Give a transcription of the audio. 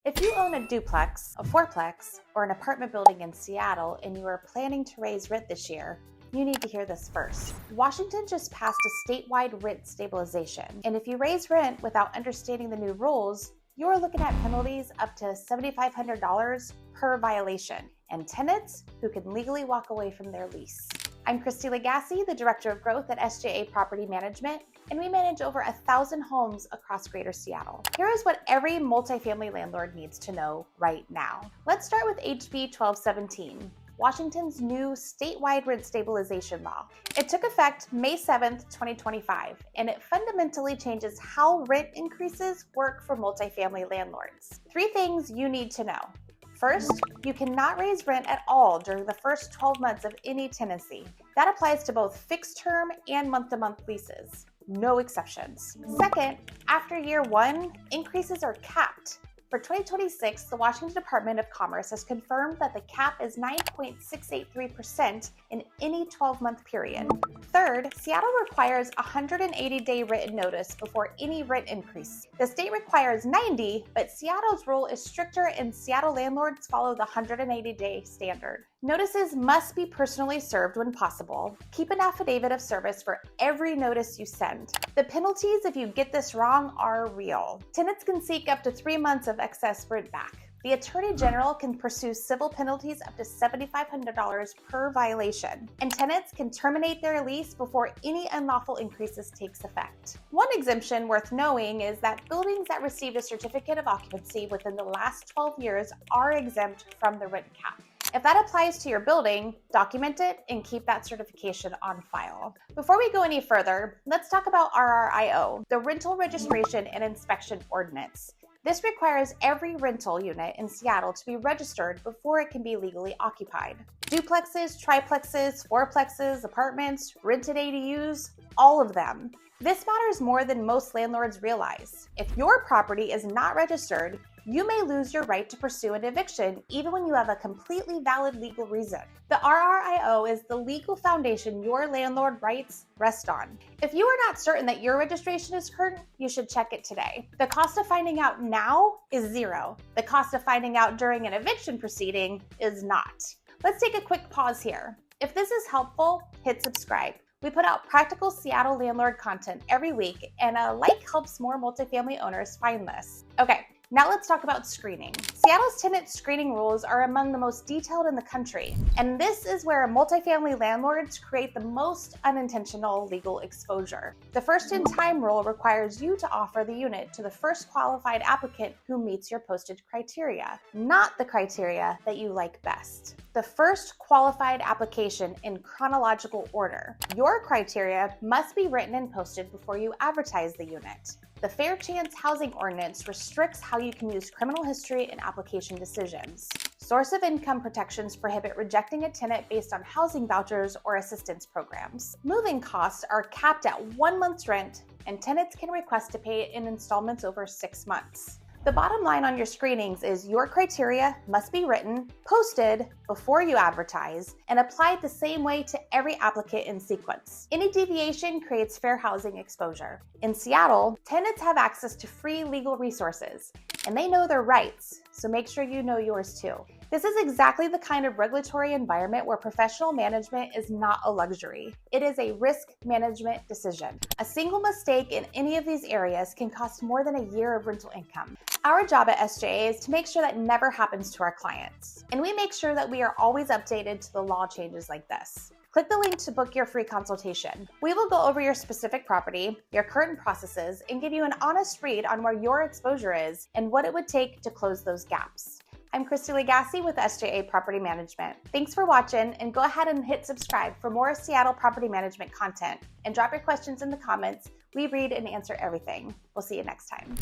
If you own a duplex, a fourplex, or an apartment building in Seattle and you are planning to raise rent this year, you need to hear this first. Washington just passed a statewide rent stabilization, and if you raise rent without understanding the new rules, you're looking at penalties up to $7,500 per violation, and tenants who can legally walk away from their lease. I'm Christi Lagasse, the Director of Growth at SJA Property Management, and we manage over 1,000 homes across Greater Seattle. Here is what every multifamily landlord needs to know right now. Let's start with HB 1217, Washington's new statewide rent stabilization law. It took effect May 7th, 2025, and it fundamentally changes how rent increases work for multifamily landlords. 3 things you need to know. First, you cannot raise rent at all during the first 12 months of any tenancy. That applies to both fixed term and month-to-month leases. No exceptions. Second, after year 1, increases are capped. For 2026, the Washington Department of Commerce has confirmed that the cap is 9.683% in any 12-month period. Third, Seattle requires a 180-day written notice before any rent increase. The state requires 90, but Seattle's rule is stricter and Seattle landlords follow the 180-day standard. Notices must be personally served when possible. Keep an affidavit of service for every notice you send. The penalties if you get this wrong are real. Tenants can seek up to 3 months of excess rent back. The Attorney General can pursue civil penalties up to $7,500 per violation, and tenants can terminate their lease before any unlawful increases takes effect. One exemption worth knowing is that buildings that received a certificate of occupancy within the last 12 years are exempt from the rent cap. If that applies to your building, document it and keep that certification on file. Before we go any further, let's talk about RRIO, the Rental Registration and Inspection Ordinance. This requires every rental unit in Seattle to be registered before it can be legally occupied. Duplexes, triplexes, fourplexes, apartments, rented ADUs, all of them. This matters more than most landlords realize. If your property is not registered, you may lose your right to pursue an eviction even when you have a completely valid legal reason. The RRIO is the legal foundation your landlord rights rest on. If you are not certain that your registration is current, you should check it today. The cost of finding out now is $0. The cost of finding out during an eviction proceeding is not. Let's take a quick pause here. If this is helpful, hit subscribe. We put out practical Seattle landlord content every week, and a like helps more multifamily owners find this. Okay. Now let's talk about screening. Seattle's tenant screening rules are among the most detailed in the country, and this is where multifamily landlords create the most unintentional legal exposure. The first-in-time rule requires you to offer the unit to the first qualified applicant who meets your posted criteria, not the criteria that you like best. The first qualified application in chronological order. Your criteria must be written and posted before you advertise the unit. The Fair Chance Housing Ordinance restricts how you can use criminal history in application decisions. Source of income protections prohibit rejecting a tenant based on housing vouchers or assistance programs. Moving costs are capped at 1 month's rent, and tenants can request to pay it in installments over 6 months. The bottom line on your screenings is your criteria must be written, posted before you advertise, and applied the same way to every applicant in sequence. Any deviation creates fair housing exposure. In Seattle, tenants have access to free legal resources, and they know their rights, so make sure you know yours too. This is exactly the kind of regulatory environment where professional management is not a luxury. It is a risk management decision. A single mistake in any of these areas can cost more than a year of rental income. Our job at SJA is to make sure that never happens to our clients, and we make sure that we are always updated to the law changes like this. Click the link to book your free consultation. We will go over your specific property, your current processes, and give you an honest read on where your exposure is and what it would take to close those gaps. I'm Christi Lagasse with SJA Property Management. Thanks for watching, and go ahead and hit subscribe for more Seattle property management content. And drop your questions in the comments. We read and answer everything. We'll see you next time.